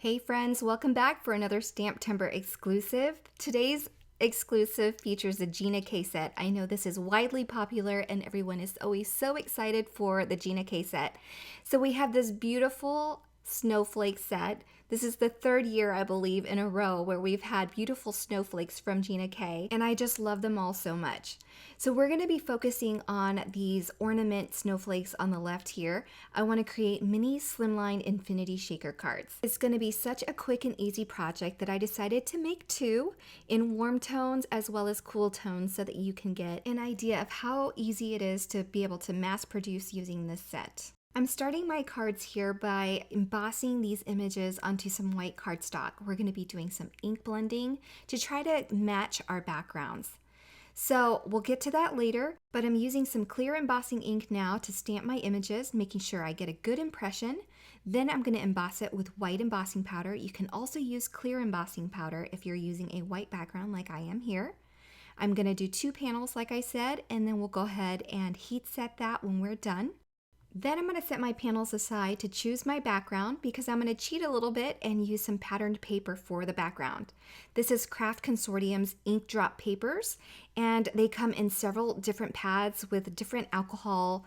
Hey friends, welcome back for another STAMPtember exclusive. Today's exclusive features a Gina K set. I know this is widely popular and everyone is always so excited for the Gina K set. So we have this beautiful snowflake set. This is the third year, I believe, in a row where we've had beautiful snowflakes from Gina K, and I just love them all so much. So we're going to be focusing on these ornament snowflakes on the left here. I want to create mini slimline infinity shaker cards. It's going to be such a quick and easy project that I decided to make two in warm tones as well as cool tones so that you can get an idea of how easy it is to be able to mass produce using this set. I'm starting my cards here by embossing these images onto some white cardstock. We're going to be doing some ink blending to try to match our backgrounds. So we'll get to that later, but I'm using some clear embossing ink now to stamp my images, making sure I get a good impression. Then I'm going to emboss it with white embossing powder. You can also use clear embossing powder if you're using a white background like I am here. I'm going to do 2 panels like I said, and then we'll go ahead and heat set that when we're done. Then I'm going to set my panels aside to choose my background because I'm going to cheat a little bit and use some patterned paper for the background. This is Craft Consortium's ink drop papers, and they come in several different pads with different alcohol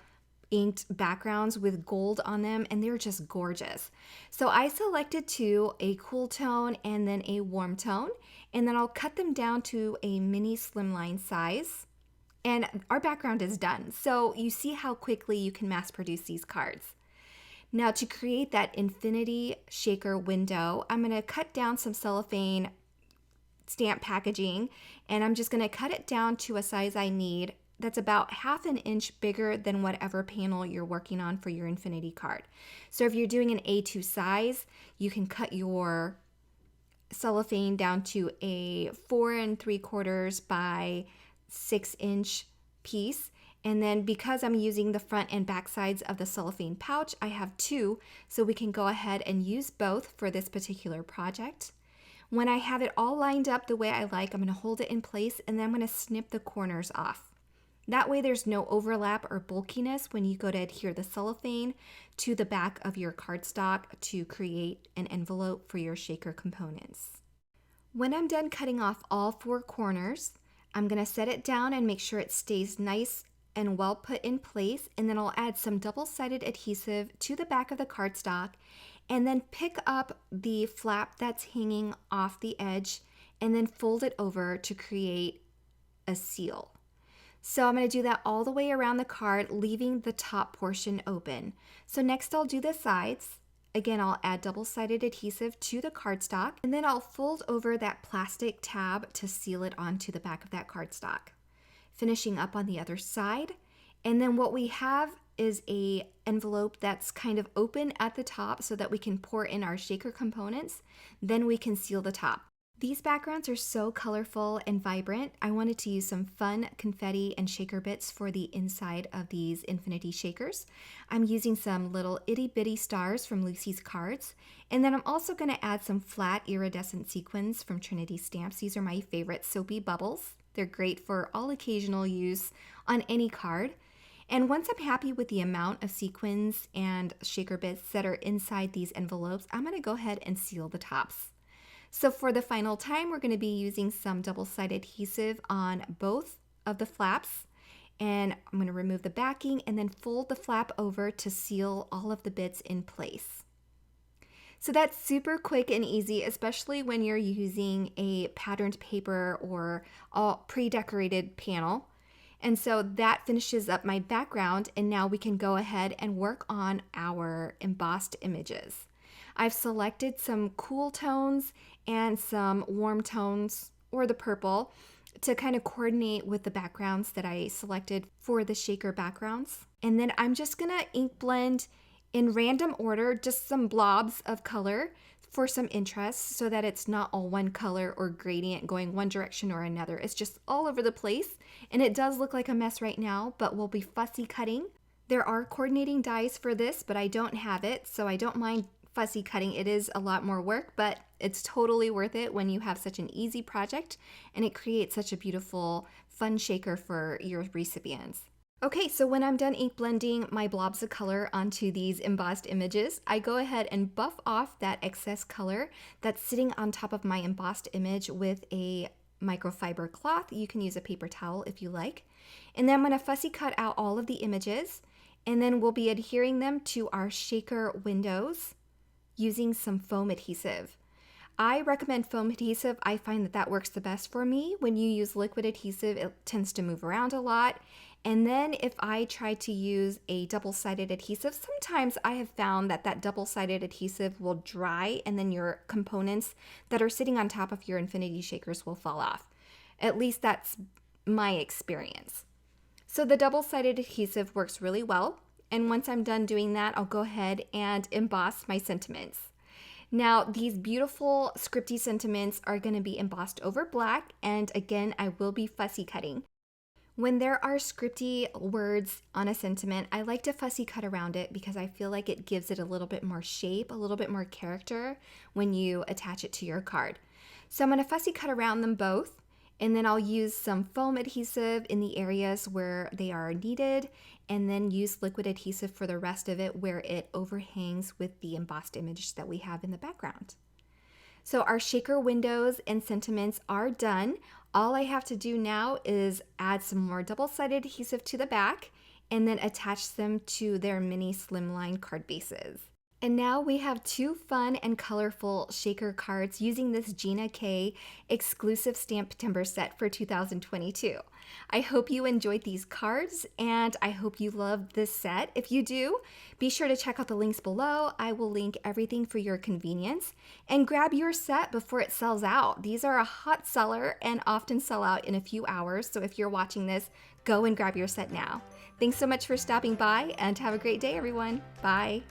inked backgrounds with gold on them, and they're just gorgeous. So I selected 2, a cool tone and then a warm tone, and then I'll cut them down to a mini slimline size. And our background is done. So you see how quickly you can mass produce these cards. Now to create that infinity shaker window, I'm going to cut down some cellophane stamp packaging, and I'm just going to cut it down to a size I need that's about 1/2 inch bigger than whatever panel you're working on for your infinity card. So if you're doing an A2 size, you can cut your cellophane down to a 4 3/4 by 6-inch piece, and then because I'm using the front and back sides of the cellophane pouch, I have 2, so we can go ahead and use both for this particular project. When I have it all lined up the way I like, I'm going to hold it in place and then I'm going to snip the corners off. That way there's no overlap or bulkiness when you go to adhere the cellophane to the back of your cardstock to create an envelope for your shaker components. When I'm done cutting off all 4 corners, I'm going to set it down and make sure it stays nice and well put in place, and then I'll add some double-sided adhesive to the back of the cardstock and then pick up the flap that's hanging off the edge and then fold it over to create a seal. So I'm going to do that all the way around the card, leaving the top portion open. So next I'll do the sides. Again, I'll add double-sided adhesive to the cardstock, and then I'll fold over that plastic tab to seal it onto the back of that cardstock. Finishing up on the other side, and then what we have is a envelope that's kind of open at the top so that we can pour in our shaker components. Then we can seal the top. These backgrounds are so colorful and vibrant. I wanted to use some fun confetti and shaker bits for the inside of these infinity shakers. I'm using some little itty bitty stars from Lucy's cards. And then I'm also going to add some flat iridescent sequins from Trinity Stamps. These are my favorite soapy bubbles. They're great for all occasional use on any card. And once I'm happy with the amount of sequins and shaker bits that are inside these envelopes, I'm going to go ahead and seal the tops. So for the final time, we're going to be using some double-sided adhesive on both of the flaps, and I'm going to remove the backing and then fold the flap over to seal all of the bits in place. So that's super quick and easy, especially when you're using a patterned paper or a pre-decorated panel. And so that finishes up my background, and now we can go ahead and work on our embossed images. I've selected some cool tones and some warm tones, or the purple, to kind of coordinate with the backgrounds that I selected for the shaker backgrounds. And then I'm just gonna ink blend in random order, just some blobs of color for some interest so that it's not all one color or gradient going one direction or another. It's just all over the place, and it does look like a mess right now, but we'll be fussy cutting. There are coordinating dies for this, but I don't have it, so I don't mind fussy cutting. It is a lot more work, but it's totally worth it when you have such an easy project and it creates such a beautiful, fun shaker for your recipients. Okay, so when I'm done ink blending my blobs of color onto these embossed images, I go ahead and buff off that excess color that's sitting on top of my embossed image with a microfiber cloth. You can use a paper towel if you like. And then I'm going to fussy cut out all of the images, and then we'll be adhering them to our shaker windows using some foam adhesive. I recommend foam adhesive. I find that that works the best for me. When you use liquid adhesive, it tends to move around a lot. And then if I try to use a double-sided adhesive, sometimes I have found that that double-sided adhesive will dry and then your components that are sitting on top of your infinity shakers will fall off. At least that's my experience. So the double-sided adhesive works really well. And once I'm done doing that, I'll go ahead and emboss my sentiments. Now, these beautiful scripty sentiments are going to be embossed over black, and again, I will be fussy cutting. When there are scripty words on a sentiment, I like to fussy cut around it because I feel like it gives it a little bit more shape, a little bit more character when you attach it to your card. So I'm going to fussy cut around them both, and then I'll use some foam adhesive in the areas where they are needed, and then use liquid adhesive for the rest of it where it overhangs with the embossed image that we have in the background. So our shaker windows and sentiments are done. All I have to do now is add some more double-sided adhesive to the back and then attach them to their mini slimline card bases. And now we have two fun and colorful shaker cards using this Gina K exclusive STAMPtember set for 2022. I hope you enjoyed these cards and I hope you loved this set. If you do, be sure to check out the links below. I will link everything for your convenience, and grab your set before it sells out. These are a hot seller and often sell out in a few hours, so if you're watching this, go and grab your set now. Thanks so much for stopping by and have a great day, everyone. Bye.